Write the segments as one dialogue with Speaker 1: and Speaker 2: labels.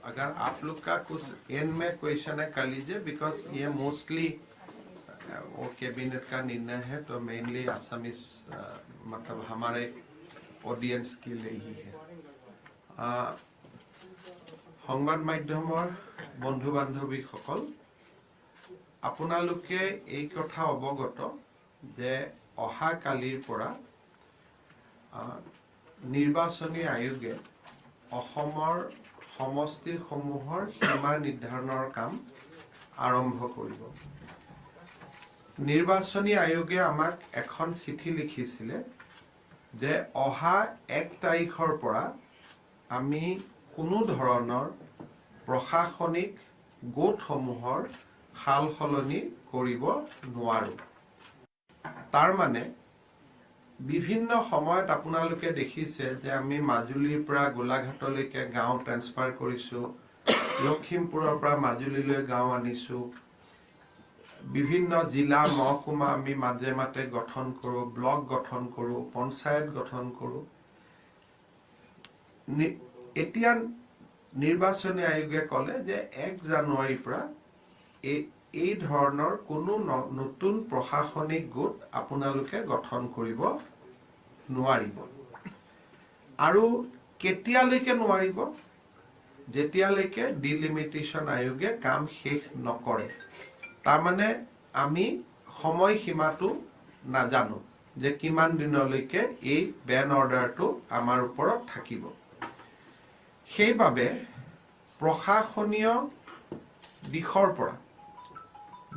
Speaker 1: अगर आप लोग का कुछ एंड में क्वेश्चन है कर लीजिए, बिकॉज ये मोस्टली वो कैबिनेट का निर्णय है, तो मेनली असमिस मतलब हमारे ऑडियंस के लिए ही है। সংবাদ মাধ্যমৰ বন্ধু বান্ধৱীসকল, আপোনালোকে এই কথা অৱগত যে অহা কালিৰ পৰা নিৰ্বাচনী আয়োগে অসমৰ সমষ্টিসমূহৰ সীমা নিৰ্ধাৰণৰ কাম আৰম্ভ কৰিব। নিৰ্বাচনী আয়োগে আমাক এখন চিঠি লিখিছিলে যে অহা 1 তাৰিখৰ পৰা আমি কোনো ধৰণৰ প্ৰশাসনিক গোটসমূহৰ হাল সলনি কৰিব নোৱাৰো। তাৰ মানে বিভিন্ন সময়ত আপোনালোকে দেখিছে যে আমি মাজুলীৰ পৰা গোলাঘাটলৈকে গাঁও ট্ৰান্সফাৰ কৰিছো, লখিমপুৰৰ পৰা মাজুলীলৈ গাঁও আনিছো, বিভিন্ন জিলা মহকুমা আমি মাজে মাজে গঠন কৰো, ব্লক গঠন কৰো, পঞ্চায়ত গঠন কৰো। এতিয়া নিৰ্বাচনী আয়োগে ক'লে যে 1 জানুৱাৰীৰ পৰা এই ধৰণৰ কোনো নতুন প্ৰশাসনিক গোট আপোনালোকে গঠন কৰিব নোৱাৰিব। আৰু কেতিয়ালৈকে নোৱাৰিব? যেতিয়ালৈকে ডিলিমিটেশ্যন আয়োগে কাম শেষ নকৰে। তাৰমানে আমি সময়সীমাটো নাজানো যে কিমান দিনলৈকে এই বেন অৰ্ডাৰটো আমাৰ ওপৰত থাকিব। সেইবাবে প্ৰশাসনীয় দিশৰ পৰা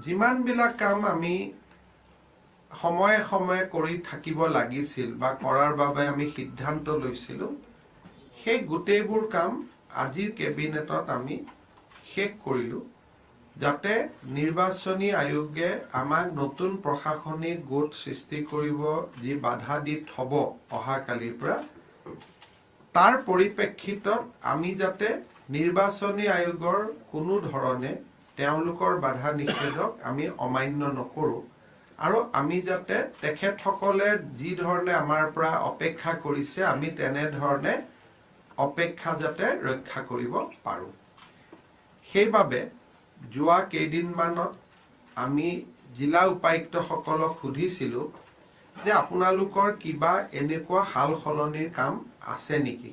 Speaker 1: যিমানবিলাক কাম আমি সময়ে সময়ে কৰি থাকিব লাগিছিল বা কৰাৰ বাবে আমি সিদ্ধান্ত লৈছিলোঁ, সেই গোটেইবোৰ কাম আজিৰ কেবিনেটত আমি শেষ কৰিলোঁ, যাতে নিৰ্বাচনী আয়োগে আমাক নতুন প্ৰশাসনিক গোট সৃষ্টি কৰিব যি বাধা দি থ'ব অহাকালিৰ পৰা, তাৰ পৰিপ্ৰেক্ষিতত আমি যাতে নিৰ্বাচনী আয়োগৰ কোনো ধৰণে তেওঁলোকৰ বাধা নিষেধক আমি অমান্য নকৰোঁ, আৰু আমি যাতে তেখেতসকলে যি ধৰণে আমাৰ পৰা অপেক্ষা কৰিছে আমি তেনেধৰণে অপেক্ষা যাতে ৰক্ষা কৰিব পাৰোঁ। সেইবাবে যোৱা কেইদিনমানত আমি জিলা উপায়ুক্তসকলক সুধিছিলোঁ যে আপোনালোকৰ কিবা এনেকুৱা হাল সলনিৰ কাম আছে নেকি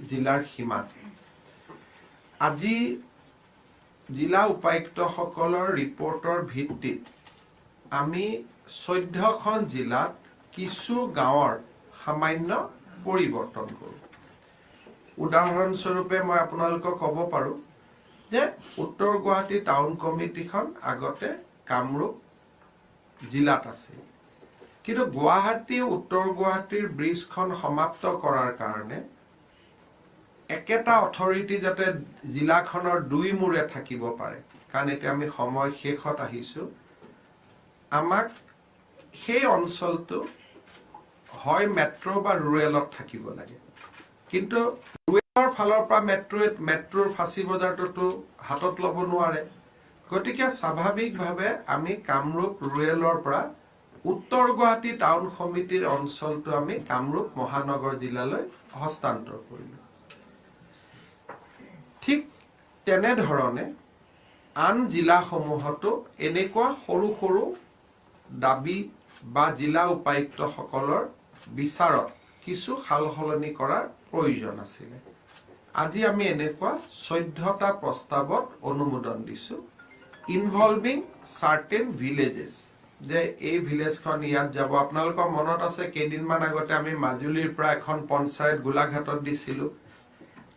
Speaker 1: জিলাৰ সীমাত। আজি জিলা উপায়ুক্তসকলৰ ৰিপৰ্টৰ ভিত্তিত আমি 14খন জিলাত কিছু গাঁৱৰ সামান্য পৰিৱৰ্তন কৰোঁ। উদাহৰণস্বৰূপে মই আপোনালোকক ক'ব পাৰোঁ যে উত্তৰ গুৱাহাটী টাউন কমিটিখন আগতে কামৰূপ জিলাত আছিল, কিন্তু গুৱাহাটী উত্তৰ গুৱাহাটীৰ ব্ৰিজখন সমাপ্ত কৰাৰ কাৰণে একেটা অথৰিটি যাতে জিলাখনৰ 2 মূৰে থাকিব পাৰে, কাৰণ এতিয়া আমি সময় শেষত আহিছোঁ, আমাক সেই অঞ্চলটো হয় মেট্ৰ' বা ৰুৰেলত থাকিব লাগে। কিন্তু ৰুৰেলৰ ফালৰ পৰা মেট্ৰ'ৰ ফাঁচী বজাৰটোতো হাতত ল'ব নোৱাৰে। গতিকে স্বাভাৱিকভাৱে আমি কামৰূপ ৰুৰেলৰ পৰা উত্তৰ গুৱাহাটী টাউন সমিতিৰ অঞ্চলটো আমি কামৰূপ মহানগৰ জিলালৈ হস্তান্তৰ কৰিলোঁ। ঠিক তেনেধৰণে আন জিলাসমূহতো এনেকুৱা সৰু সৰু দাবী বা জিলা উপায়ুক্তসকলৰ বিচাৰত কিছু সাল সলনি কৰাৰ প্ৰয়োজন আছিলে। আজি আমি এনেকুৱা 14টা প্ৰস্তাৱত অনুমোদন দিছোঁ, ইনভলভিং চাৰ্টেন ভিলেজেছ, যে এই ভিলেজখন ইয়াত যাব। আপোনালোকৰ মনত আছে কেইদিনমান আগতে আমি মাজুলীৰ পৰা এখন পঞ্চায়ত গোলাঘাটত দিছিলোঁ।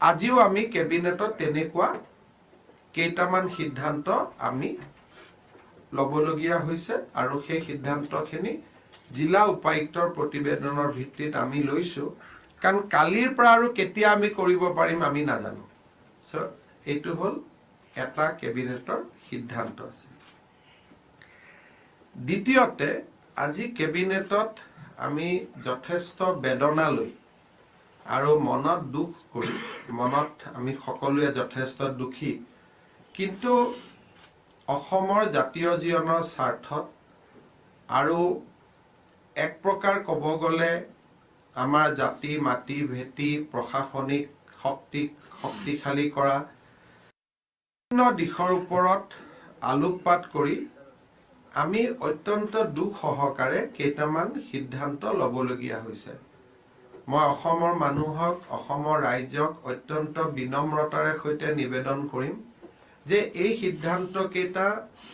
Speaker 1: আজিও আমি কেবিনেটত তেনেকুৱা কেইটামান সিদ্ধান্ত আমি ল'বলগীয়া হৈছে, আৰু সেই সিদ্ধান্তখিনি জিলা উপায়ুক্তৰ প্ৰতিবেদনৰ ভিত্তিত আমি লৈছোঁ, কাৰণ কালিৰ পৰা আৰু কেতিয়া আমি কৰিব পাৰিম আমি নাজানো। চ' এইটো হ'ল এটা কেবিনেটৰ সিদ্ধান্ত আছে। দ্বিতীয়তে, আজি কেবিনেটত আমি যথেষ্ট বেদনা লৈ আৰু মনত দুখ কৰি, মনত আমি সকলোৱে যথেষ্ট দুখী, কিন্তু অসমৰ জাতীয় জীৱনৰ স্বাৰ্থত আৰু এক প্ৰকাৰ ক'ব গ'লে আমাৰ জাতি মাটি ভেটি প্ৰশাসনিক শক্তিশালী কৰা দিশৰ ওপৰত আলোকপাত কৰি আমি অত্যন্ত দুখ সহকাৰে কেইটামান সিদ্ধান্ত ল'বলগীয়া হৈছে। মই অসমৰ মানুহক, অসমৰ ৰাইজক অত্যন্ত বিনম্ৰতাৰে সৈতে নিবেদন কৰিম যে এই সিদ্ধান্ত কেইটা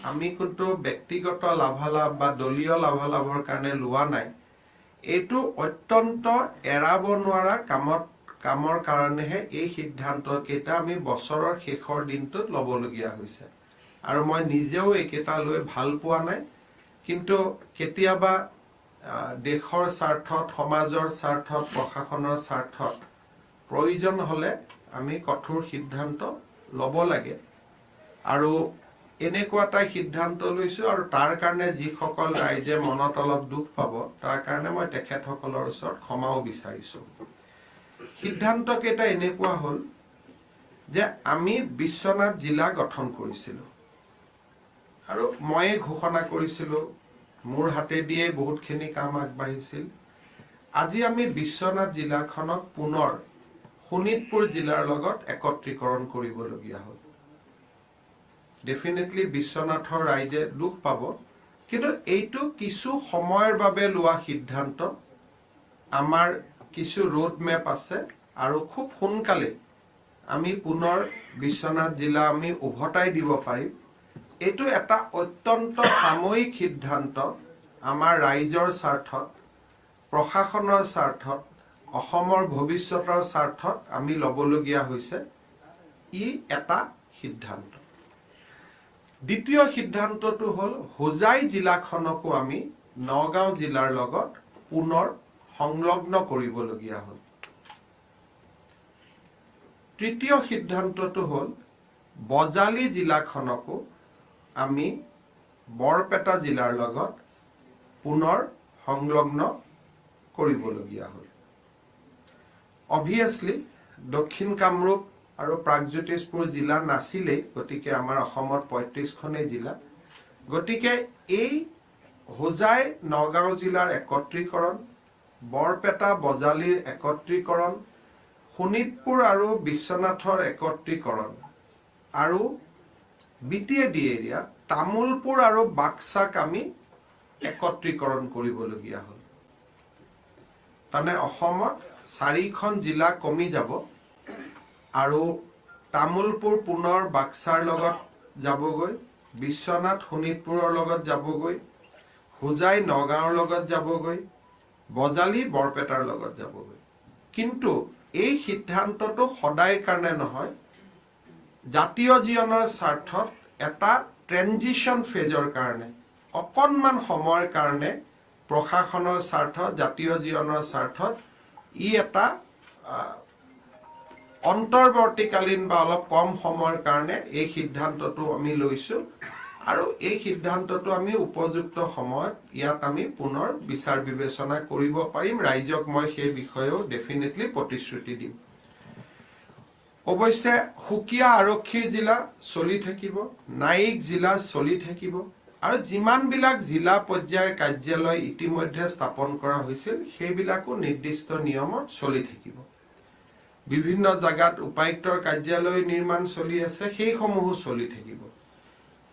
Speaker 1: আমি কিন্তু ব্যক্তিগত লাভালাভ বা দলীয় লাভালাভৰ কাৰণে লোৱা নাই। এইটো অত্যন্ত এৰাব নোৱাৰা কামৰ কাৰণেহে এই সিদ্ধান্ত কেইটা আমি বছৰৰ শেষৰ দিনটোত ল'বলগীয়া হৈছে। আৰু মই নিজেও এইকেইটা লৈ ভাল পোৱা নাই, কিন্তু কেতিয়াবা দেশৰ স্বাৰ্থত, সমাজৰ স্বাৰ্থত, প্ৰশাসনৰ স্বাৰ্থত প্ৰয়োজন হ'লে আমি কঠোৰ সিদ্ধান্ত ল'ব লাগে। আৰু এনেকুৱা এটা সিদ্ধান্ত লৈছোঁ, আৰু তাৰ কাৰণে যিসকল ৰাইজে মনত অলপ দুখ পাব তাৰ কাৰণে মই তেখেতসকলৰ ওচৰত ক্ষমাও বিচাৰিছোঁ। সিদ্ধান্ত কেইটা এনেকুৱা হ'ল যে আমি বিশ্বনাথ জিলা গঠন কৰিছিলোঁ, আৰু ময়ে ঘোষণা কৰিছিলোঁ, মোৰ হাতেদিয়ে বহুতখিনি কাম আগবাঢ়িছিল। আজি আমি বিশ্বনাথ জিলাখনক পুনৰ শোণিতপুৰ জিলাৰ লগত একত্ৰীকৰণ কৰিবলগীয়া হ'ল। ডেফিনেটলি বিশ্বনাথৰ ৰাইজে দুখ পাব, কিন্তু এইটো কিছু সময়ৰ বাবে লোৱা সিদ্ধান্ত। আমাৰ কিছু ৰোড মেপ আছে, আৰু খুব সোনকালে আমি পুনৰ বিশ্বনাথ জিলা আমি উভতাই দিব পাৰিম। এইটো এটা অত্যন্ত সাময়িক সিদ্ধান্ত। আমাৰ ৰাইজৰ স্বাৰ্থত, প্ৰশাসনৰ স্বাৰ্থত, অসমৰ ভৱিষ্যতৰ স্বাৰ্থত আমি ল'বলগীয়া হৈছে। ই এটা সিদ্ধান্ত। দ্বিতীয় সিদ্ধান্তটো হ'ল হোজাই জিলাখনকো আমি নগাঁও জিলাৰ লগত পুনৰ সংলগ্ন কৰিবলগীয়া হ'ল। তৃতীয় সিদ্ধান্তটো হ'ল বজালী জিলাখনকো আমি বৰপেটা জিলাৰ লগত পুনৰ সংলগ্ন কৰিবলগীয়া হ'ল। অবভিয়াছলি দক্ষিণ কামৰূপ আৰু প্ৰাগজ্যোতিষপুৰ জিলা নাছিলেই, গতিকে আমাৰ অসমত ৩৫খনেই জিলা। গতিকে এই হোজাই নগাঁও জিলাৰ একত্ৰীকৰণ, বৰপেটা বজালীৰ একত্ৰীকৰণ, শোণিতপুৰ আৰু বিশ্বনাথৰ একত্ৰীকৰণ, আৰু BTAD এৰিয়া তামোলপুৰ আৰু বাক্সাক আমি একত্ৰীকৰণ কৰিবলগীয়া হ'ল। তাৰমানে অসমত 4খন জিলা কমি যাব, আৰু তামোলপুৰ পুনৰ বাক্সাৰ লগত যাবগৈ, বিশ্বনাথ শোণিতপুৰৰ লগত যাবগৈ, হোজাই নগাঁৱৰ লগত যাবগৈ, বজালী বৰপেটাৰ লগত যাবগৈ। কিন্তু এই সিদ্ধান্তটো সদায় কাৰণে নহয়, জাতীয় জীৱনৰ স্বাৰ্থত এটা ট্ৰেনজিশ্যন ফেজৰ কাৰণে, অকণমান সময়ৰ কাৰণে প্ৰশাসনৰ স্বাৰ্থত, জাতীয় জীৱনৰ স্বাৰ্থত ই এটা অন্তৰ্বৰ্তীকালীন বা অলপ কম সময়ৰ কাৰণে এই সিদ্ধান্তটো আমি লৈছোঁ। আৰু এই সিদ্ধান্তটো আমি উপযুক্ত সময়ত ইয়াত আমি পুনৰ বিচাৰ বিবেচনা কৰিব পাৰিম। ৰাইজক মই সেই বিষয়েও ডেফিনেটলি প্ৰতিশ্ৰুতি দিম। অৱশ্যে সুকীয়া আৰক্ষীৰ জিলা চলি থাকিব, নায়িক জিলা চলি থাকিব, আৰু যিমানবিলাক জিলা পৰ্যায়ৰ কাৰ্যালয় ইতিমধ্যে স্থাপন কৰা হৈছিল সেইবিলাকো নিৰ্দিষ্ট নিয়মত চলি থাকিব। বিভিন্ন জাগাত উপায়ুক্তৰ কাৰ্যালয় নিৰ্মাণ চলি আছে, সেইসমূহো চলি থাকিব।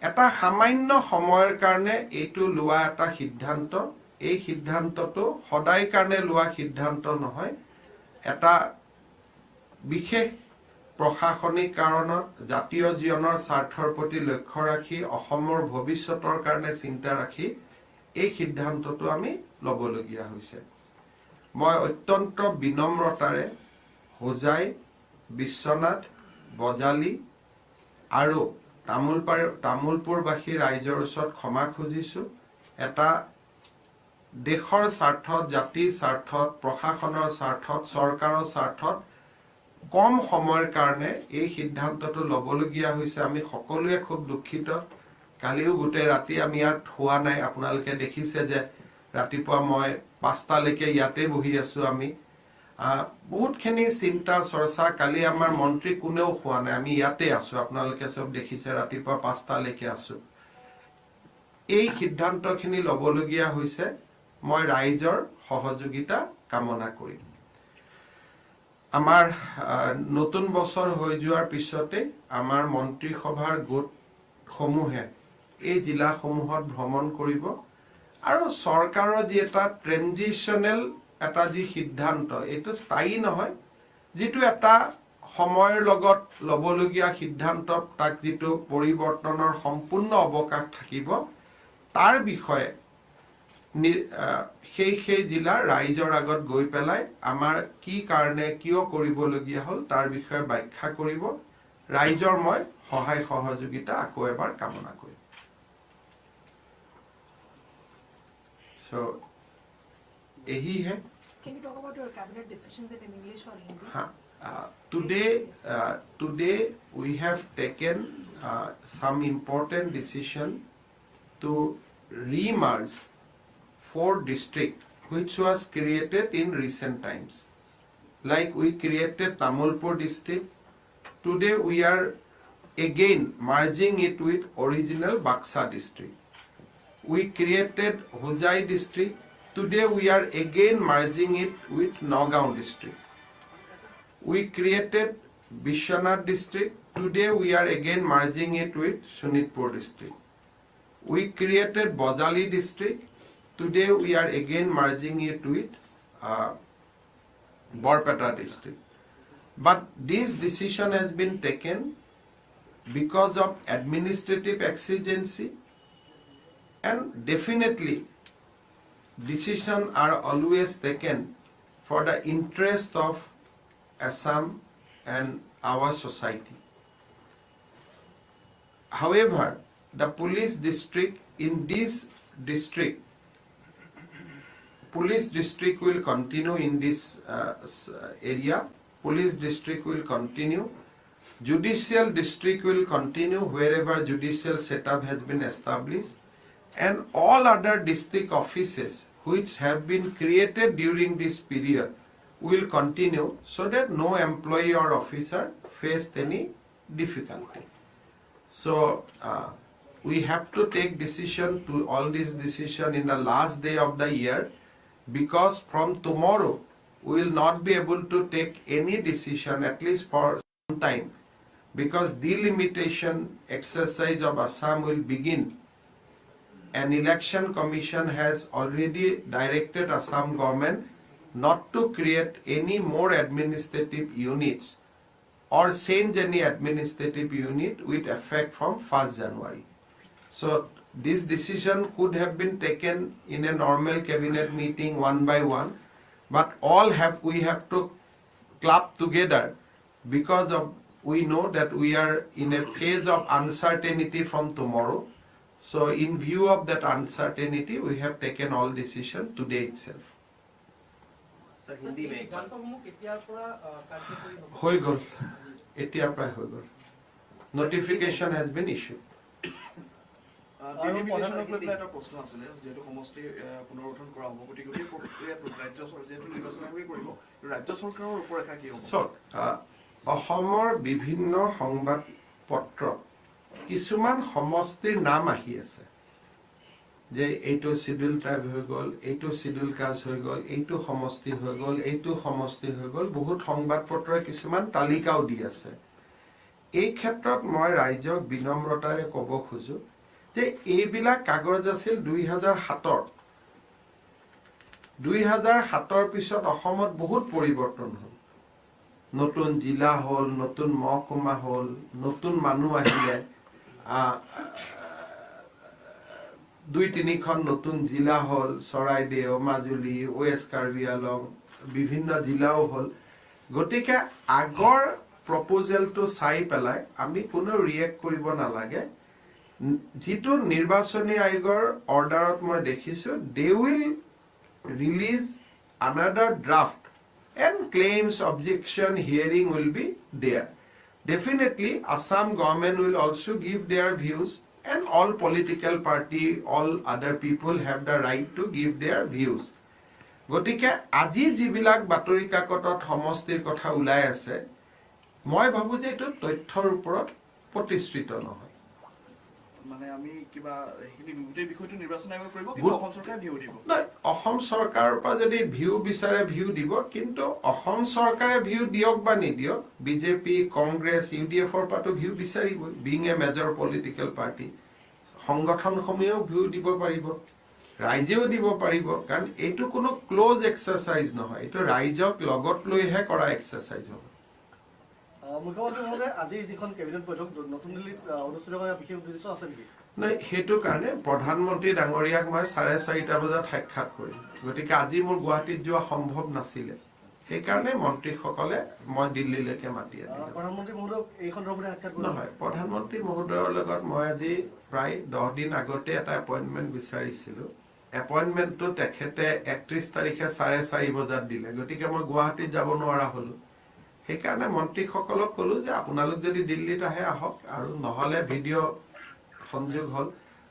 Speaker 1: এটা সামান্য সময়ৰ কাৰণে এইটো লোৱা এটা সিদ্ধান্ত। এই সিদ্ধান্তটো সদায় কাৰণে লোৱা সিদ্ধান্ত নহয়। এটা বিশেষ প্ৰশাসনিক কাৰণত, জাতীয় জীৱনৰ স্বাৰ্থৰ প্ৰতি লক্ষ্য ৰাখি, অসমৰ ভৱিষ্যতৰ কাৰণে চিন্তা ৰাখি এই সিদ্ধান্তটো আমি ল'বলগীয়া হৈছে। মই অত্যন্ত বিনম্ৰতাৰে হোজাই, বিশ্বনাথ, বজালী আৰু তামোলপুৰবাসী ৰাইজৰ ওচৰত ক্ষমা খুজিছোঁ। এটা দেশৰ স্বাৰ্থত, জাতিৰ স্বাৰ্থত, প্ৰশাসনৰ স্বাৰ্থত, চৰকাৰৰ স্বাৰ্থত কম সময়ৰ কাৰণে এই সিদ্ধান্তটো ল'বলগীয়া হৈছে। আমি সকলোৱে খুব দুখিত। কালিও গোটেই ৰাতি আমি ইয়াত হোৱা নাই। আপোনালোকে দেখিছে যে ৰাতিপুৱা মই 5টালৈকে ইয়াতে বহি আছোঁ। আমি বহুতখিনি চিন্তা চৰ্চা, কালি আমাৰ মন্ত্ৰী কোনেও হোৱা নাই, আমি ইয়াতে আছোঁ। আপোনালোকে চব দেখিছে, ৰাতিপুৱা 5টালৈকে আছোঁ। এই সিদ্ধান্তখিনি ল'বলগীয়া হৈছে। মই ৰাইজৰ সহযোগিতা কামনা কৰিম। আমাৰ নতুন বছৰ হৈ যোৱাৰ পিছতে আমাৰ মন্ত্ৰীসভাৰ গোটসমূহে এই জিলাসমূহত ভ্ৰমণ কৰিব আৰু চৰকাৰৰ যি এটা ট্ৰেনজিশনেল এটা যি সিদ্ধান্ত এইটো স্থায়ী নহয় যেটো এটা সময়ৰ লগত লবলগীয়া সিদ্ধান্ত তাক যেটো পৰিৱৰ্তনৰ সম্পূৰ্ণ অৱকাশ থাকিব তাৰ বিষয়ে সেই জিলাৰ ৰাইজৰ আগত গৈ পেলাই আমাৰ কি কাৰণে কিয় কৰিবলগীয়া হ'ল তাৰ বিষয়ে ব্যাখ্যা কৰিব ৰাইজৰ মই সহায় সহযোগিতা আকৌ এবাৰ কামনা কৰিম So, यही है.
Speaker 2: Can you talk about your cabinet decisions in English or Hindi?
Speaker 1: Today we have taken some important decision to remerge 4 districts which was created in recent times. Like we created Tamulpur district. Today we are again merging it with original Baksa district. We created Huzai district. Today we are again merging it with Nagaon district. We created Bishwanath district. Today we are again merging it with Shonitpur district. We created Bojali district. Today we are again merging it with Borpeta district. But this decision has been taken because of administrative exigency. And definitely, decisions are always taken for the interest of Assam and our society. However, the police district in this district, police district will continue in this area. Police district will continue. Judicial district will continue wherever judicial setup has been established. And all other district offices which have been created during this period will continue so that no employee or officer faced any difficulty. So we have to take decision to all these decision in the last day of the year because from tomorrow we will not be able to take any decision at least for some time because delimitation exercise of Assam will begin. An election commission has already directed Assam government not to create any more administrative units or change any administrative unit with effect from 1st January. So this decision could have been taken in a normal cabinet meeting one by one, but we have to club together because we know that we are in a phase of uncertainty from tomorrow. So in view of that uncertainty, we have taken all decision today itself. হৈ গল এতিয়াৰ পৰা হৈ গল notification has been issued.
Speaker 3: প্ৰশ্ন আছিলে যেহেতু সমষ্টি পুনৰুত্থান কৰা হ'ব গতিকে এই প্ৰক্ৰিয়াটো ৰাজ্য চৰকাৰ যেহেতু নিৰ্বাচন আয়োগে কৰিব ৰাজ্য চৰকাৰৰ ৰূপৰেখা কি হ'ব
Speaker 1: অসমৰ বিভিন্ন সংবাদ পত্ৰ কিছুমান সমষ্টিৰ নাম আহি আছে যে এইটো শিডিউল ট্ৰাইব হৈ গল এইটো শিডিউল কাষ্ট হৈ গল এইটো সমষ্টি হৈ গল এইটো সমষ্টি হৈ গল বহুত সংবাদ পত্ৰই কিছুমান তালিকাও দি আছে এই ক্ষেত্ৰত মই ৰাইজক বিনম্ৰতাৰে ক'ব খোজো যে এইবিলাক কাগজ আছিল 2007 পিছত অসমত বহুত পৰিৱৰ্তন হ'ল নতুন জিলা হ'ল নতুন মহকুমা হ'ল নতুন মানুহ আহিলে 2-3খন নতুন জিলা হ'ল চৰাইদেউ মাজুলী ওয়েষ্ট কাৰ্বি আলং বিভিন্ন জিলাও হ'ল গতিকে আগৰ প্ৰপ'জেলটো চাই পেলাই আমি কোনো ৰিয়েক্ট কৰিব নালাগে যেটো নিৰ্বাচনী আয়োগৰ অৰ্ডাৰত মই দেখিছো they will release another draft and claims objection hearing will be there. Definitely Assam government will also give their views and all political party all other people have the right to give their views. গতিকে আজি যিবিলাক বাতৰি কাকতত সমষ্টিৰ কথা ওলাই আছে মই ভাবো যে এটো তথ্যৰ ওপৰত প্ৰতিষ্ঠিত নহয়
Speaker 3: মানে আমি কিবা এইখিনি গোটেই বিষয়টো নিৰ্বাচন আয়োগে কৰিব কিন্তু অসম চৰকাৰে ভিউ দিব
Speaker 1: নাই অসম চৰকাৰৰ পৰা যদি ভিউ বিচাৰে ভিউ দিব কিন্তু অসম চৰকাৰে ভিউ দিয়ক বা নিদিয়ক বিজেপি কংগ্ৰেছ ইউডিএফৰ পৰাটো ভিউ বিচাৰিবই being a major political party সংগঠনসমূহেও ভিউ দিব পাৰিব ৰাইজেও দিব পাৰিব কাৰণ এইটো কোনো ক্লোজ এক্সাৰচাইজ নহয় এইটো ৰাইজক লগত লৈহে কৰা এক্সাৰচাইজ হ'ব
Speaker 4: মুখ্যমন্ত্ৰী মহোদয় আজিৰ যিখন কেবিনেট বৈঠক নতুন দিল্লীত অনুষ্ঠিত হোৱা বিশেষ উদ্দেশ্য আছে নেকি
Speaker 1: নাই সেইটো কাৰণে প্ৰধানমন্ত্ৰী ডাঙৰীয়াক মই 4:30 বজাত সাক্ষাৎ কৰিম গতিকে আজি মোৰ গুৱাহাটীত যোৱা সম্ভৱ নাছিলে সেইকাৰণে মন্ত্ৰীসকলে মই দিল্লীলৈকে মাতি আনিলোঁ
Speaker 4: প্ৰধানমন্ত্ৰী মহোদয়ক এই সন্দৰ্ভত সাক্ষাৎ কৰিব
Speaker 1: নহয় প্ৰধানমন্ত্ৰী মহোদয়ৰ লগত মই আজি প্ৰায় 10 দিন আগতে এটা এপইণ্টমেণ্ট বিচাৰিছিলোঁ এপইণ্টমেণ্টটো তেখেতে 31 তাৰিখে 4:30 বজাত দিলে গতিকে মই গুৱাহাটীত যাব নোৱাৰা হ'লোঁ সেইকাৰণে মন্ত্ৰীসকলক ক'লো যে আপোনালোক যদি দিল্লীত আহে আহক আৰু নহ'লে ভিডিঅ' সংযোগ হ'ল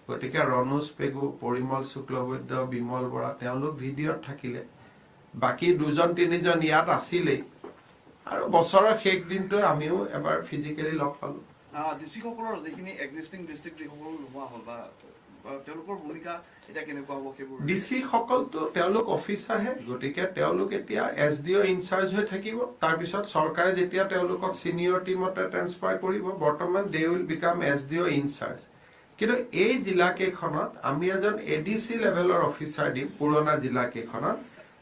Speaker 1: গতিকে ৰণোজ পেগু পৰিমল শুক্লবৈদ্য বিমল বৰা তেওঁলোক ভিডিঅ'ত থাকিলে বাকী 2-3জন ইয়াত আছিলেই আৰু বছৰৰ শেষ দিনটো আমিও এবাৰ ফিজিকেলি লগ পালোঁ
Speaker 3: ডিচিসকলৰ যিখিনি এক্সিষ্টিং ডিষ্ট্ৰিক্ট যিসকল নোহোৱা হ'ল বা তেওঁলোকৰ ভূমিকা এতিয়া কেনেকুৱা হ'ব সেইবোৰ
Speaker 1: ডিচি সকলতো তেওঁলোক অফিচাৰহে গতিকে তেওঁলোক এতিয়া SDO ইনচাৰ্জ হৈ থাকিব তাৰপিছত চৰকাৰে যেতিয়া তেওঁলোকক চিনিয়ৰ টিমতে ট্ৰেন্সফাৰ কৰিব বৰ্তমান they will become SDO incharge কিন্তু এই জিলাকেইখনত আমি এজন ADC লেভেলৰ অফিচাৰ দিম পুৰণা জিলাকেইখনত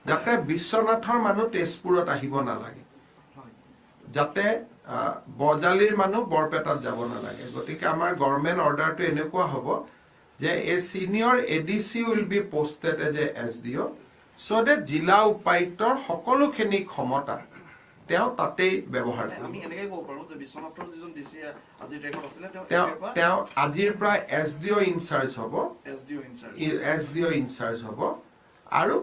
Speaker 1: যাতে বিশ্বনাথৰ মানুহ তেজপুৰত আহিব নালাগে যাতে বজালিৰ মানুহ বৰপেটাত যাব নালাগে গতিকে আমাৰ গভৰ্ণমেণ্ট অৰ্ডাৰটো এনেকুৱা হ'ব যে এ senior ADC will be posted as a SDO so that জিলা উপায়ুক্তৰ সকলোখিনি ক্ষমতা তেওঁ তাতেই ব্যৱহাৰ কৰিব
Speaker 3: আমি এনেকৈ ক'ব পাৰোঁ যে বিশ্বনাথৰ যিজন ডিচি আজিৰ ডেটত আছিলে
Speaker 1: তেওঁ আজিৰ পৰা SDO ইনচাৰ্জ হ'ব SDO ইনচাৰ্জ হ'ব আৰু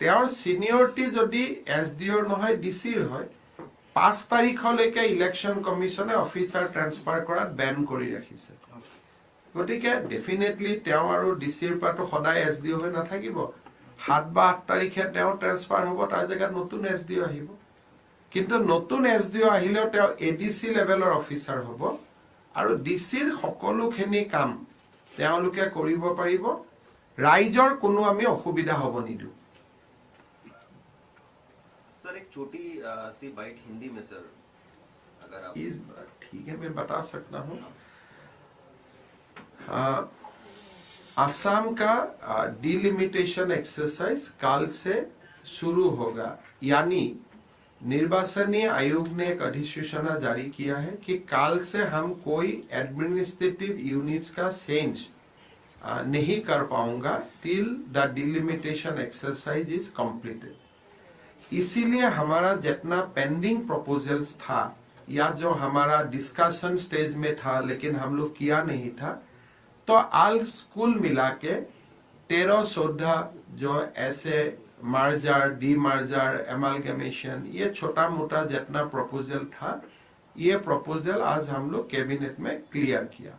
Speaker 1: তেওঁৰ চিনিয়ৰিটি যদি SDOৰ নহয় DCৰ হয় 5 তাৰিখলৈকে ইলেকশ্যন কমিশ্যনে অফিচাৰ ট্ৰেন্সফাৰ কৰাত বেন কৰি ৰাখিছে গতিকে ডেফিনেটলি তেওঁ আৰু ডিচিৰ পৰাটো সদায় SDO হৈ নাথাকিব 7 বা 8 তাৰিখে তেওঁ ট্ৰেন্সফাৰ হ'ব তাৰ জেগাত নতুন SDO আহিব কিন্তু নতুন SDO আহিলেও তেওঁ ADC লেভেলৰ অফিচাৰ হ'ব আৰু ডিচিৰ সকলোখিনি কাম তেওঁলোকে কৰিব পাৰিব ৰাইজৰ কোনো আমি অসুবিধা হ'ব নিদিওঁ
Speaker 5: सर एक छोटी सी बाइट हिंदी में सर अगर आप
Speaker 1: ठीक है मैं बता सकता हूँ असम का डिलिमिटेशन एक्सरसाइज काल से शुरू होगा यानी निर्वाचनी आयोग ने एक अधिसूचना जारी किया है कि काल से हम कोई एडमिनिस्ट्रेटिव यूनिट्स का चेंज नहीं कर पाऊंगा till the delimitation exercise is completed इसीलिए हमारा जितना पेंडिंग प्रपोजल्स था या जो हमारा डिस्कशन स्टेज में था लेकिन हम लोग किया नहीं था तो आल स्कूल मिला के 13-14 जो ऐसे मर्जर डीमर्जर एमलगमेशन ये छोटा मोटा जितना प्रपोजल था ये प्रपोजल आज हम लोग कैबिनेट में क्लियर किया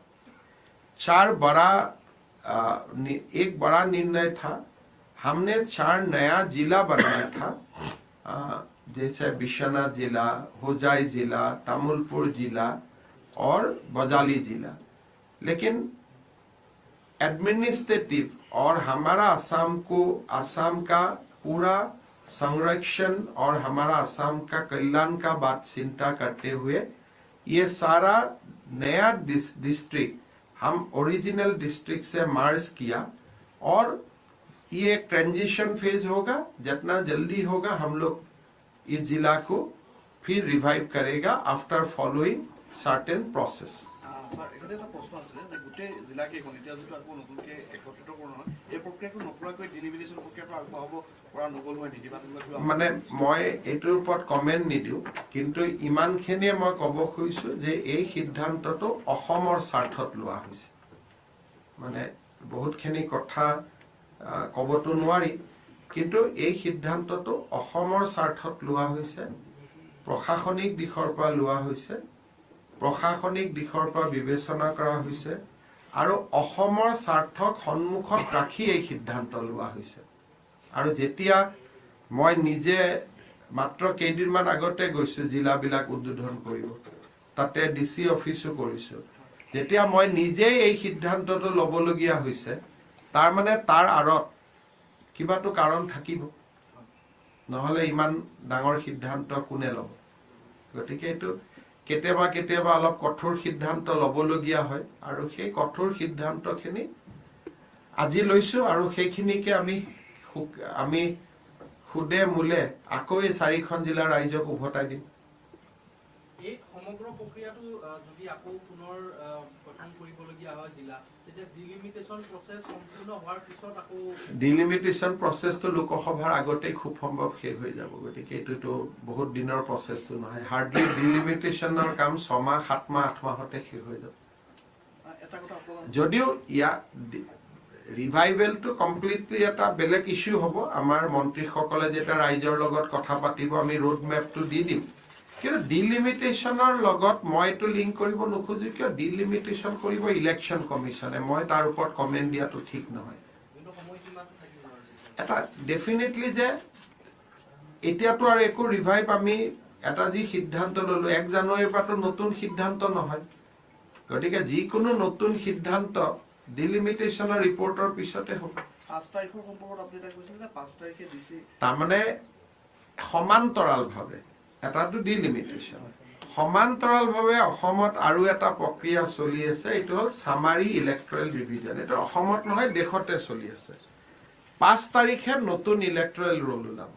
Speaker 1: एक बड़ा निर्णय था हमने 4 नया जिला बनाया था जैसे बिश्वनाथ जिला होजाई जिला तामुलपुर जिला और बजाली जिला लेकिन एडमिनिस्ट्रेटिव और हमारा असम का पूरा संरक्षण और हमारा असम का कल्याण का बात चिंता करते हुए ये सारा नया डिस्ट्रिक्ट हम ओरिजिनल डिस्ट्रिक्ट से मर्ज किया और ये एक ट्रांजिशन फेज होगा जितना जल्दी होगा हम लोग इस जिला को फिर रिवाइव करेगा after following certain process
Speaker 3: sir এখানে এটা প্রশ্ন আছে যে গোটেই জিলাকেইখন এতিয়া যিটো আকৌ নতুনকৈ একত্ৰিতকৰণ হয় এই প্ৰক্ৰিয়াটো নকৰাকৈ ডিলিমিটেশ্যন প্ৰক্ৰিয়াটো আগবঢ়াব পৰা নগ'ল হয় নেকি বা তেনেকুৱা
Speaker 1: মানে মই এইটোৰ ওপৰত কমেণ্ট নিদিওঁ কিন্তু ইমানখিনিয়ে মই ক'ব খুজিছোঁ যে এই সিদ্ধান্তটো অসমৰ স্বাৰ্থত লোৱা হৈছে মানে বহুতখিনি কথা ক'বতো নোৱাৰি কিন্তু এই সিদ্ধান্তটো অসমৰ স্বাৰ্থত লোৱা হৈছে প্ৰশাসনিক দিশৰ পৰা লোৱা হৈছে প্ৰশাসনিক দিশৰ পৰা বিবেচনা কৰা হৈছে আৰু অসমৰ স্বাৰ্থক সন্মুখত ৰাখি এই সিদ্ধান্ত লোৱা হৈছে আৰু যেতিয়া মই নিজে মাত্ৰ কেইদিনমান আগতে গৈছোঁ জিলাবিলাক উদ্বোধন কৰিব তাতে DC অফিচো কৰিছোঁ যেতিয়া মই নিজেই এই সিদ্ধান্তটো ল'বলগীয়া হৈছে তাৰ মানে তাৰ আঁৰত কিবাটো কাৰণ থাকিব নহ'লে ইমান ডাঙৰ সিদ্ধান্ত কোনে ল'ব গতিকে এইটো কেতিয়াবা কেতিয়াবা অলপ কঠোৰ সিদ্ধান্ত ল'বলগীয়া হয় আৰু সেই কঠোৰ সিদ্ধান্তখিনি আজি লৈছো আৰু সেইখিনিকে আমি খুদে মূলে আকৌ এই 4খন জিলাৰ ৰাইজক উভতাই দিম
Speaker 6: এই সমগ্ৰ প্ৰক্ৰিয়াটো যদি আকৌ পুনৰ গঠন কৰিবলগীয়া হয় জিলা তেতিয়া ডিলিমিটেশ্যন প্ৰচেছ সম্পূৰ্ণ হোৱাৰ পিছত আকৌ
Speaker 1: ডিলিমিটেশ্যন প্ৰচেছটো লোকসভাৰ আগতেই খুব সম্ভৱ শেষ হৈ যাব গতিকে এইটোতো বহুত দিনৰ প্ৰচেছটো নহয় হাৰ্ডলি ডিলিমিটেশ্যনৰ কাম 6 মাহ 7 মাহ 8 মাহতে শেষ হৈ যাব
Speaker 3: এটা কথা আপোনালোক
Speaker 1: যদিও ইয়াৰ ৰিভাইভেলটো কমপ্লিটলি এটা বেলেগ ইস্যু হ'ব আমাৰ মন্ত্ৰীসকলে যেতিয়া ৰাইজৰ লগত কথা পাতিব আমি ৰোড মেপটো দি দিম কিন্তু ডিলিমিটেশ্যনৰ লগত মই এইটো লিংক কৰিব নোখোজো কিয় ডিলিমিটেশ্যন কৰিব ইলেকশ্যন কমিশ্যনে মই তাৰ ওপৰত কমেণ্ট দিয়াটো ঠিক নহয়
Speaker 6: কিন্তু সময়সীমাটো থাকিব
Speaker 1: এটা ডেফিনেটলি যে এতিয়াতো আৰু একো ৰিভাইভ আমি এটা যি সিদ্ধান্ত ল'লো 1 জানুৱাৰীৰ পৰাতো নতুন সিদ্ধান্ত নহয় গতিকে যিকোনো নতুন সিদ্ধান্ত ডিলিমিটেশ্যনৰ ৰিপৰ্টৰ পিছতে হ'ব
Speaker 3: 5 তাৰিখৰ সম্পৰ্কত আপুনি এটা কৈছিল যে 5 তাৰিখে ডিচি
Speaker 1: তাৰমানে সমান্তৰালভাৱে এটাটো ডিলিমিটেশ্যন সমান্তৰালভাৱে অসমত আৰু এটা প্ৰক্ৰিয়া চলি আছে এইটো হ'ল সামাৰী ইলেক্ট্ৰেল ৰিভিজন এইটো অসমত নহয় দেশতে চলি আছে 5 তাৰিখে নতুন ইলেক্ট্ৰেল ৰোল ওলাব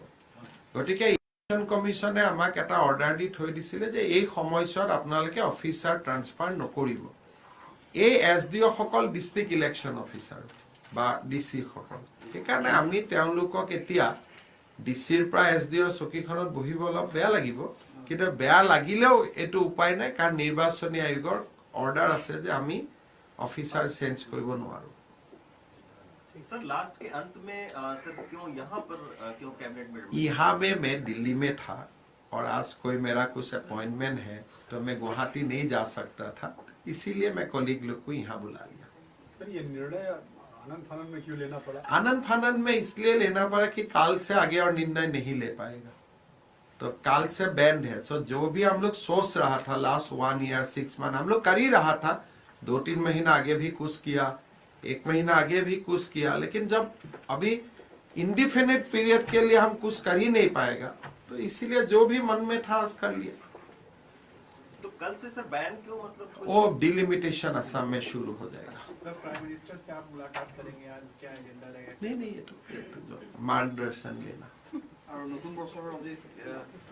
Speaker 1: গতিকে ইলেকশ্যন কমিশ্যনে আমাক এটা অৰ্ডাৰ দি থৈ দিছিলে যে এই সময়ছোৱাত আপোনালোকে অফিচাৰ ট্ৰান্সফাৰ নকৰিব এই SDO সকল ডিষ্ট্ৰিক্ট ইলেকশ্যন অফিচাৰ বা DC সকল সেইকাৰণে আমি তেওঁলোকক এতিয়া ডিচিৰ পৰা SDO চকীখনত বহিব অলপ বেয়া লাগিব কিন্তু বেয়া লাগিলেও এইটো উপায় নাই কাৰণ নিৰ্বাচনী আয়োগৰ অৰ্ডাৰ আছে যে আমি অফিচাৰ চেঞ্জ কৰিব নোৱাৰো
Speaker 5: सर लास्ट के अंत में सर क्यों यहाँ पर क्यों कैबिनेट में
Speaker 1: यहाँ में मैं दिल्ली में था और आज कोई मेरा कुछ अपॉइंटमेंट है तो मैं गुवाहाटी नहीं जा सकता था इसीलिए मैं कॉलीग लोग को यहाँ बुला लिया
Speaker 7: सर ये निर्णय आनंद फानन में क्यों लेना पड़ा
Speaker 1: आनंद फानन में इसलिए लेना पड़ा कि काल से आगे और निर्णय नहीं ले पाएगा तो काल से बैंड है सो जो भी हम लोग सोच रहा था लास्ट 1 ईयर 6 मंथ हम लोग कर ही रहा था 2-3 महीना आगे भी कुछ किया 1 महीना आगे भी कुछ किया लेकिन जब अभी इंडिफिनिट पीरियड के लिए हम कुछ कर ही नहीं पाएगा तो इसीलिए जो भी मन में था आज कर लिया
Speaker 5: तो कल से सर बैन क्यों मतलब
Speaker 1: वो डिलिमिटेशन असम में शुरू हो जाएगा
Speaker 7: सर प्राइम मिनिस्टर से आप मुलाकात करेंगे आज क्या एजेंडा रहेगा
Speaker 1: नहीं ये तो जो मार्गदर्शन लेना
Speaker 3: আৰু নতুন বছৰৰ আজি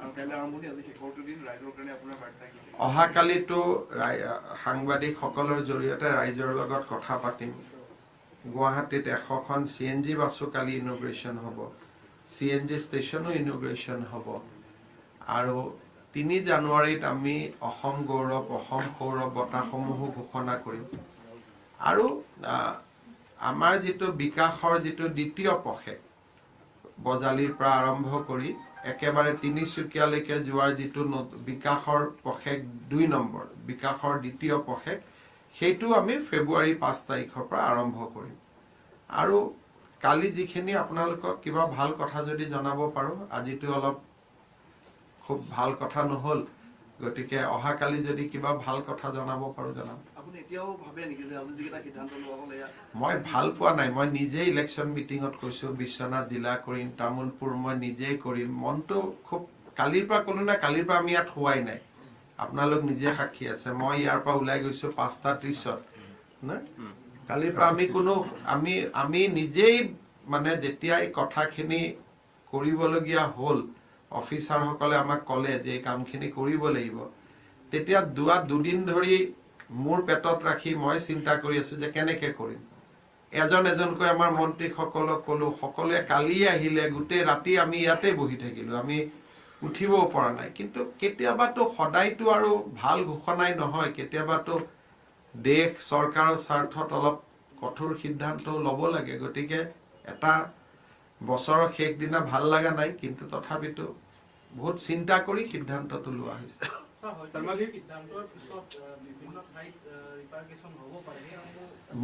Speaker 3: আৰু কাইলৈ আৰম্ভণি আজি শেষৰটো দিন ৰাইজৰ কাৰণে আপোনাৰ বাৰ্তা কি
Speaker 1: অহাকালিতো সাংবাদিকসকলৰ জৰিয়তে ৰাইজৰ লগত কথা পাতিম গুৱাহাটীত 100খন CNG বাছো কালি ইনগ্ৰেশ্যন হ'ব CNG ষ্টেচনো ইনগ্ৰেশ্যন হ'ব আৰু 3 জানুৱাৰীত আমি অসম গৌৰৱ অসম সৌৰভ বঁটাসমূহো ঘোষণা কৰিম আৰু আমাৰ যিটো বিকাশৰ যিটো দ্বিতীয় পষেক বজালিৰ পৰা আৰম্ভ কৰি একেবাৰে তিনিচুকীয়ালৈকে যোৱাৰ যিটো বিকাশৰ পষেক 2 নম্বৰ বিকাশৰ দ্বিতীয় পষেক সেইটো আমি ফেব্ৰুৱাৰী 5 তাৰিখৰ পৰা আৰম্ভ কৰিম আৰু কালি যিখিনি আপোনালোকক কিবা ভাল কথা যদি জনাব পাৰো আজিটো অলপ খুব ভাল কথা নহল গতিকে অহাকালি যদি কিবা ভাল কথা জনাব পাৰো জনাম
Speaker 3: আপুনি এতিয়াও ভাবে নেকি যে আজি যিকেইটা সিদ্ধান্ত লোৱা হ'ল এয়া
Speaker 1: মই ভাল পোৱা নাই মই নিজে ইলেকশ্যন মিটিঙত কৈছো বিশ্বনাথ জিলা কৰিম তামুলপুৰ মই নিজেই কৰিম মনটো খুব কালিৰ পৰা ক'লো না কালিৰ পৰা আমি ইয়াত হোৱাই নাই আপোনালোক নিজে সাক্ষী আছে মই ইয়াৰ পৰা ওলাই গৈছো 5:30 না কালিৰ পৰা আমি নিজেই মানে যেতিয়া এই কথাখিনি কৰিবলগীয়া হ'ল অফিচাৰসকলে আমাক ক'লে যে এই কামখিনি কৰিব লাগিব তেতিয়া দুদিন ধৰি মোৰ পেটত ৰাখি মই চিন্তা কৰি আছো যে কেনেকৈ কৰিম এজনকৈ আমাৰ মন্ত্ৰীসকলক ক'লো সকলোৱে কালি আহিলে গোটেই ৰাতি আমি ইয়াতে বহি থাকিলো আমি উঠিবও পৰা নাই কিন্তু কেতিয়াবাতো সদায়তো আৰু ভাল ঘোষণাই নহয় কেতিয়াবাতো দেশ চৰকাৰৰ স্বাৰ্থত অলপ কঠোৰ সিদ্ধান্ত ল'ব লাগে গতিকে এটা বছৰৰ শেষ দিনা ভাল লগা নাই কিন্তু তথাপিতো বহুত চিন্তা কৰি সিদ্ধান্তটো লোৱা হৈছে
Speaker 6: শৰ্মা জি সিদ্ধান্তৰ পিছত বিভিন্ন ঠাইত ৰিপাৰ্কেশ্যন হ'ব পাৰে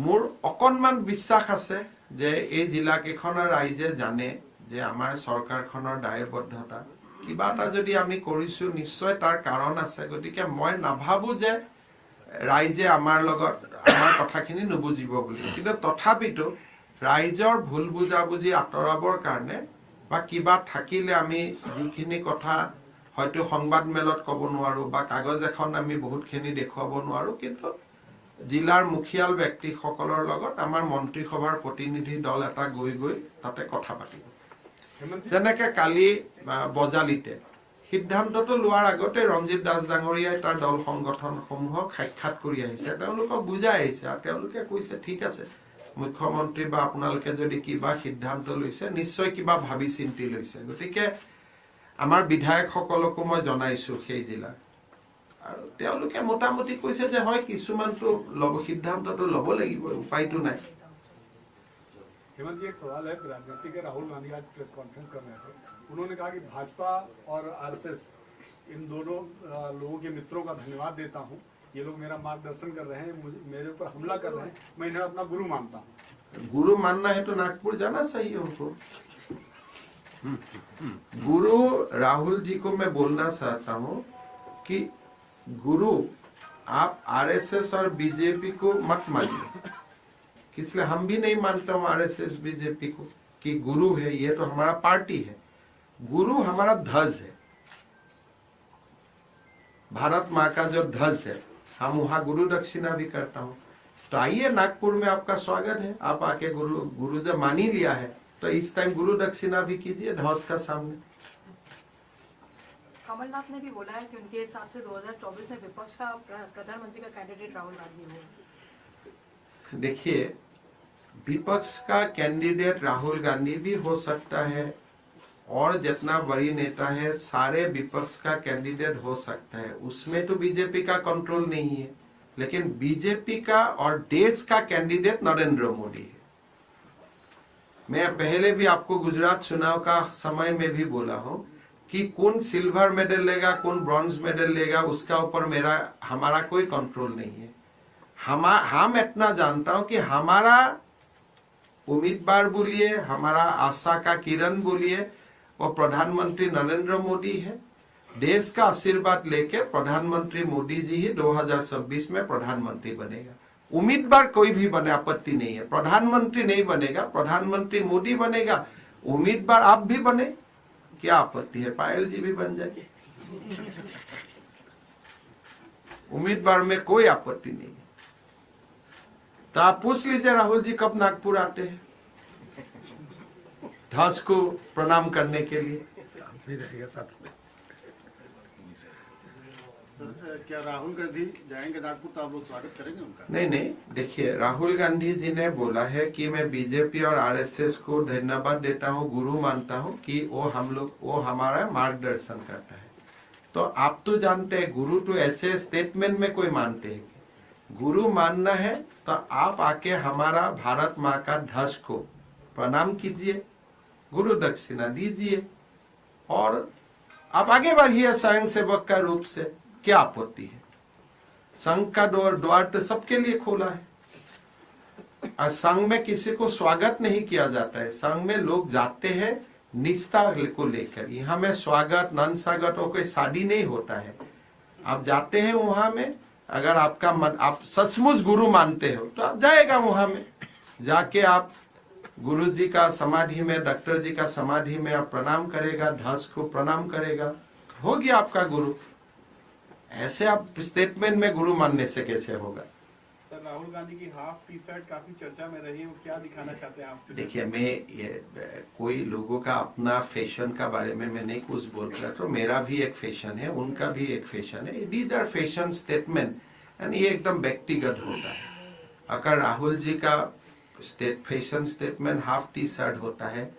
Speaker 1: মোৰ অকণমান বিশ্বাস আছে যে এই জিলাকেইখনৰ ৰাইজে জানে যে আমাৰ চৰকাৰখনৰ দায়বদ্ধতা কিবা এটা যদি আমি কৰিছো নিশ্চয় তাৰ কাৰণ আছে গতিকে মই নাভাবো যে ৰাইজে আমাৰ লগত আমাৰ কথাখিনি নুবুজিব বুলি, কিন্তু তথাপিতো ৰাইজৰ ভুল বুজাবুজি আঁতৰাবৰ কাৰণে বা কিবা থাকিলে আমি যিখিনি কথা হয়তো সংবাদ মেলত ক'ব নোৱাৰোঁ বা কাগজ এখন আমি বহুতখিনি দেখুৱাব নোৱাৰোঁ, কিন্তু জিলাৰ মুখিয়াল ব্যক্তিসকলৰ লগত আমাৰ মন্ত্ৰীসভাৰ প্ৰতিনিধি দল এটা গৈ তাতে কথা পাতিব। যেনেকৈ কালি বজালিতে সিদ্ধান্তটো লোৱাৰ আগতে ৰঞ্জিত দাস ডাঙৰীয়াই তাৰ দল সংগঠনসমূহক সাক্ষাৎ কৰি আহিছে, তেওঁলোকক বুজাই আহিছে আৰু তেওঁলোকে কৈছে ঠিক আছে, মুখ্যমন্ত্ৰী বা আপোনালোকে যদি কিবা সিদ্ধান্ত লৈছে নিশ্চয় কিবা ভাবি চিন্তি লৈছে। গতিকে আমাৰ বিধায়কসকলকো মই জনাইছোঁ সেই জিলাৰ, আৰু তেওঁলোকে মোটামুটি কৈছে যে হয় কিছুমানটো সিদ্ধান্তটো ল'ব লাগিব, উপায়টো নাই।
Speaker 7: हेमंत जी, एक सवाल है। प्रधानमंत्री के राहुल गांधी आज प्रेस कॉन्फ्रेंस कर रहे थे, उन्होंने कहा कि भाजपा और आरएसएस इन दोनों लोगों के मित्रों का धन्यवाद देता हूं, ये लोग मेरा मार्गदर्शन कर रहे हैं, मेरे ऊपर हमला कर रहे हैं, मैं इन्हें अपना गुरु मानता हूं।
Speaker 1: गुरु मानना है तो नागपुर जाना चाहिए उनको। गुरु राहुल जी को मैं बोलना चाहता हूं कि गुरु आप आरएसएस और बीजेपी को मत मानिए, इसलिए हम भी नहीं मानता हूं आरएसएस बीजेपी को कि गुरु है, ये तो हमारा पार्टी है। गुरु हमारा ध्वज है, भारत माँ का जो ध्वज है, हम वहां गुरु दक्षिणा भी करता हूं। तो आइए, नागपुर में आपका स्वागत है, आप आके गुरु जब मान ही लिया है तो इस टाइम गुरु दक्षिणा भी कीजिए ध्वज का सामने।
Speaker 2: कमलनाथ ने भी बोला है कि उनके हिसाब से 2024 में विपक्ष का प्रधानमंत्री का कैंडिडेट राहुल गांधी होगा।
Speaker 1: देखिए, विपक्ष का कैंडिडेट राहुल गांधी भी हो सकता है और जितना बड़ी नेता है सारे विपक्ष का कैंडिडेट हो सकता है, उसमें तो बीजेपी का कंट्रोल नहीं है। लेकिन बीजेपी का और देश का कैंडिडेट नरेंद्र मोदी है। मैं पहले भी आपको गुजरात चुनाव का समय में भी बोला हूं कि कौन सिल्वर मेडल लेगा कौन ब्रॉन्ज मेडल लेगा उसका ऊपर हमारा कोई कंट्रोल नहीं है। हम इतना जानता हूं कि हमारा उम्मीदवार बोलिए, हमारा आशा का किरण बोलिए, वो प्रधानमंत्री नरेंद्र मोदी है। देश का आशीर्वाद लेके प्रधानमंत्री मोदी जी ही 2026 में प्रधानमंत्री बनेगा। उम्मीदवार कोई भी बने आपत्ति नहीं है, प्रधानमंत्री नहीं बनेगा, प्रधानमंत्री मोदी बनेगा। उम्मीदवार आप भी बने, क्या आपत्ति है, पायल जी भी बन जाए, उम्मीदवार में कोई आपत्ति नहीं है। तो आप पूछ लीजिए राहुल जी कब नागपुर आते हैं ध्वज को प्रणाम करने के लिए।
Speaker 7: रहेगा साथ में।
Speaker 8: सर, क्या राहुल गांधी जाएंगे नागपुर तो आप लोग स्वागत करेंगे उनका?
Speaker 1: नहीं, देखिए, राहुल गांधी जी ने बोला है कि मैं बीजेपी और आरएसएस को धन्यवाद देता हूं, गुरु मानता हूं कि वो हमारा मार्गदर्शन करता है। तो आप तो जानते हैं गुरु तो ऐसे स्टेटमेंट में कोई मानते हैं, गुरु मानना है तो आप आके हमारा भारत माँ का ध्वज को प्रणाम कीजिए, गुरु दक्षिणा दीजिए और आप आगे बढ़िए स्वयं सेवक का रूप से। क्या आपत्ति है, संघ का द्वार तो सबके लिए खोला है और संघ में किसी को स्वागत नहीं किया जाता है। संघ में लोग जाते हैं निष्ठा को लेकर, यहाँ में स्वागत नन स्वागत और कोई शादी नहीं होता है। आप जाते हैं वहां में, अगर आपका मन आप सचमुच गुरु मानते हो तो आप जाएगा वहां में, जाके आप गुरु जी का समाधि में, डॉक्टर जी का समाधि में आप प्रणाम करेगा, ध्वज को प्रणाम करेगा, हो गया आपका गुरु। ऐसे आप स्टेटमेंट में गुरु मानने से कैसे होगा।
Speaker 7: सर, राहुल गांधी की हाफ टी शर्ट काफी चर्चा में रही है, वो क्या दिखाना चाहते हैं आप?
Speaker 1: देखिए, मैं कोई लोगों का अपना फैशन का बारे में मैं नहीं कुछ बोल रहा, तो मेरा भी एक फैशन है, उनका भी एक फैशन है। These are fashion statement and ये एकदम व्यक्तिगत होता है। अगर राहुल जी का fashion statement half T shirt होता है,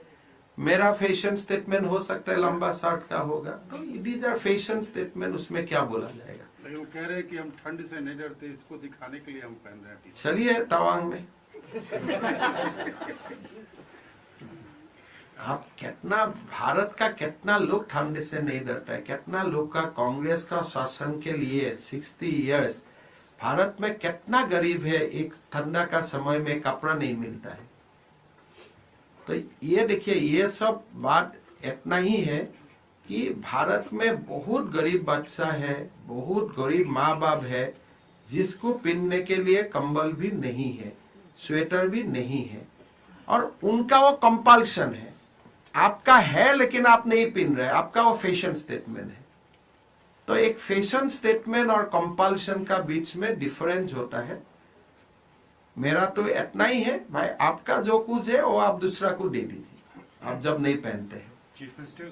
Speaker 1: मेरा फैशन स्टेटमेंट हो सकता है लंबा शर्ट का होगा, तो दीज आर फैशन स्टेटमेंट, उसमें क्या बोला जाएगा।
Speaker 8: लेकिन वो कह रहे हैं कि हम ठंड से नहीं डरते, इसको दिखाने के लिए हम पहन रहे हैं टी-शर्ट।
Speaker 1: चलिए तवांग में आप कितना, भारत का कितना लोग ठंड से नहीं डरता है, कितना लोग का कांग्रेस का शासन के लिए 60 इयर्स भारत में कितना गरीब है, एक ठंडा का समय में कपड़ा नहीं मिलता है। तो ये देखिए, ये सब बात इतना ही है कि भारत में बहुत गरीब बच्चा है, बहुत गरीब माँ बाप है, जिसको पहनने के लिए कंबल भी नहीं है, स्वेटर भी नहीं है, और उनका वो कंपल्शन है। आपका है लेकिन आप नहीं पहन रहे, आपका वो फैशन स्टेटमेंट है। तो एक फैशन स्टेटमेंट और कंपल्शन का बीच में डिफरेंस होता है। मेरा तो इतना ही है भाई, आपका जो कुछ है वो आप दूसरा को दे दीजिए, आप जब नहीं पहनते हैं।
Speaker 9: Chief Minister,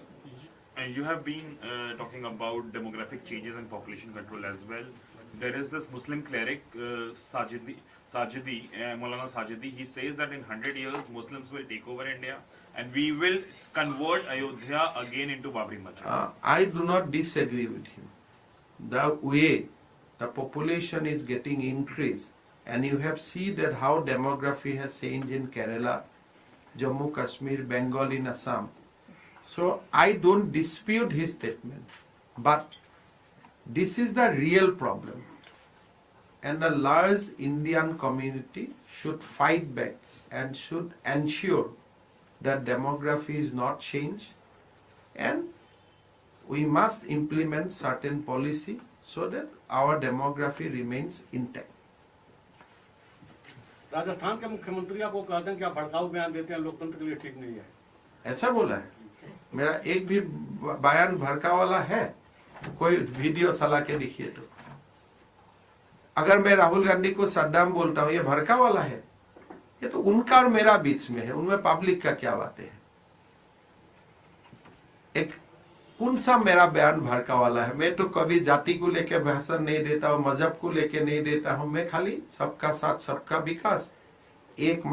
Speaker 9: you have been talking about demographic changes and population control as well. There is this Muslim cleric Sajidi, Maulana Sajidi. He says that in 100 years Muslims will take over India and we will convert Ayodhya again into Babri Masjid.
Speaker 1: I do not disagree with him. The way the population is getting increased, and you have seen that how demography has changed in Kerala, Jammu Kashmir, Bengal, in Assam. So I don't dispute his statement, but this is the real problem, and the large Indian community should fight back and should ensure that demography is not changed, and we must implement certain policy so that our demography remains intact.
Speaker 7: Rajasthan के मुख्यमंत्री आपको कहते हैं कि आप भड़काऊ बयान देते हैं, लोकतंत्र के लिए ठीक नहीं है।
Speaker 1: ऐसा बोला है? मेरा एक भी बयान भड़का वाला है? कोई वीडियो चला के दिखिए तो। अगर मैं राहुल गांधी को सद्दाम बोलता हूं, ये भड़का वाला है? ये तो उनका और मेरा बीच में है, उनमें पब्लिक का क्या बातें है? एक कौन सा मेरा बयान भड़का वाला है? मैं तो कभी जाति को लेके भाषण नहीं देता हूं, मजहब को लेके नहीं देता हूं। मैं खाली सबका साथ सबका विकास, एक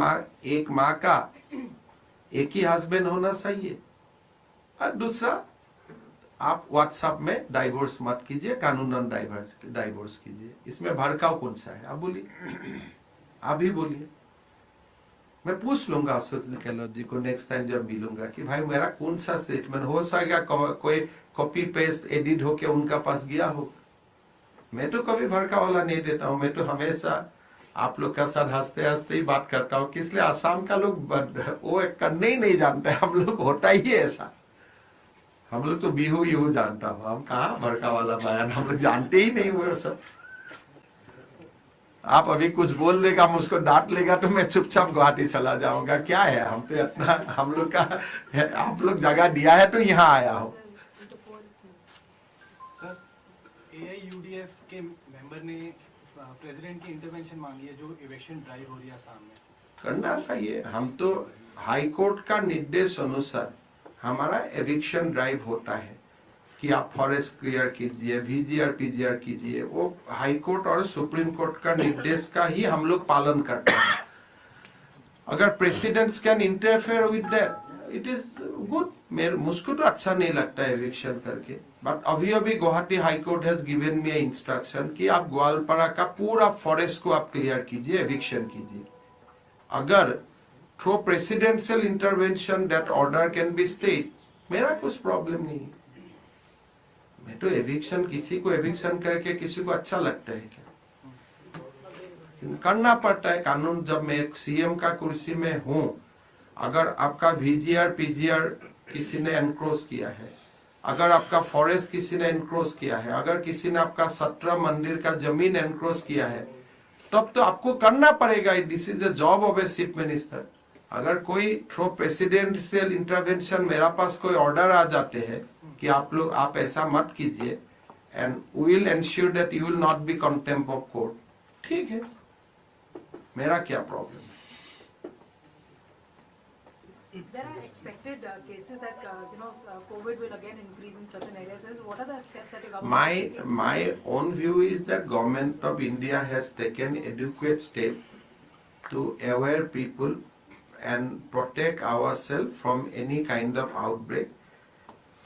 Speaker 1: माँ का एक ही हस्बैंड होना चाहिए, और दूसरा आप व्हाट्सएप में डाइवोर्स मत कीजिए, कानूनन डाइवोर्स कीजिए। इसमें भड़काव कौन सा है? आप बोलिए, आप ही बोलिए। मैं पूछ लूंगा अशोक गहलोत जी को नेक्स्ट टाइम जब मिलूंगा कि भाई मेरा कौन सा स्टेटमेंट हो सकेगा कोई कॉपी पेस्ट एडिट होके उनका पास गया हो। मैं तो कभी भड़का वाला नहीं देता हूं। मैं तो हमेशा आप लोग का साथ हंसते हंसते ही बात करता हूँ, कि इसलिए आसाम का लोग वो करने ही नहीं जानते। हम लोग होता ही है ऐसा, हम लोग तो बिहू जानता हूँ, हम कहाँ भड़का वाला बयान, हम लोग जानते ही नहीं वो सब। आप अभी कुछ बोल देगा, मुझको डांट लेगा तो मैं चुपचाप गुवाहाटी चला जाऊंगा। क्या है, हम तो इतना हम लोग का आप लोग जगह दिया है तो यहाँ आया हूँ।
Speaker 4: सर, AIUDF के मेंबर ने प्रेसिडेंट की इंटरवेंशन मांगी है जो इवेक्शन ड्राइव हो रही है आसाम में।
Speaker 1: करना चाहिए। हम तो हाई कोर्ट का निर्देश अनुसार हमारा एविक्शन ड्राइव होता है कि आप फॉरेस्ट क्लियर कीजिए, VGR PGR कीजिए। वो हाई कोर्ट और सुप्रीम कोर्ट का निर्देश का ही हम लोग पालन करते हैं। अगर presidents can interfere with that, it is good. मुझको तो अच्छा नहीं लगता है एविक्शन करके, बट अभी Guwahati high court has given me instruction कि आप ग्वालपाड़ा का पूरा फॉरेस्ट को आप क्लियर कीजिए, एविक्शन कीजिए। अगर through presidential intervention that order can be stayed, मेरा कुछ प्रॉब्लम नहीं है। मैं तो एविक्शन, किसी को एविक्शन करके किसी को अच्छा लगता है क्या? करना पड़ता है कानून। जब मैं CM का कुर्सी में हूं, अगर आपका VGR PGR किसी ने एनक्रोच किया है, अगर आपका फॉरेस्ट किसी ने एनक्रोच किया है, अगर किसी ने आपका 17 मंदिर का जमीन एनक्रोच किया है, तब तो आपको करना पड़ेगा। This is the job of a chief minister. अगर कोई थ्रू प्रेसिडेंशियल इंटरवेंशन मेरा पास कोई ऑर्डर आ जाते हैं कि आप ऐसा मत कीजिए, and we will ensure that you will not be contempt of court, ठीक है, मेरा क्या प्रॉब्लम है?
Speaker 2: There are expected cases that COVID will again increase in certain areas. What are the steps that the government is taking?
Speaker 1: My own view is that government of India has taken adequate steps to aware people and protect ourselves from any kind of outbreak.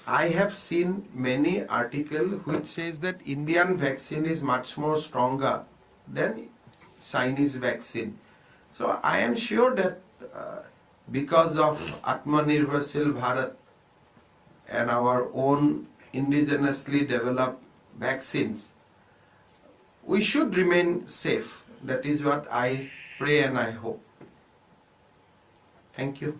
Speaker 1: I have seen many articles which says that Indian vaccine is much more stronger than Chinese vaccine. So I am sure that because of Atmanirbharshil Bharat and our own indigenously developed vaccines, we should remain safe. That is what I pray and I hope. Thank you.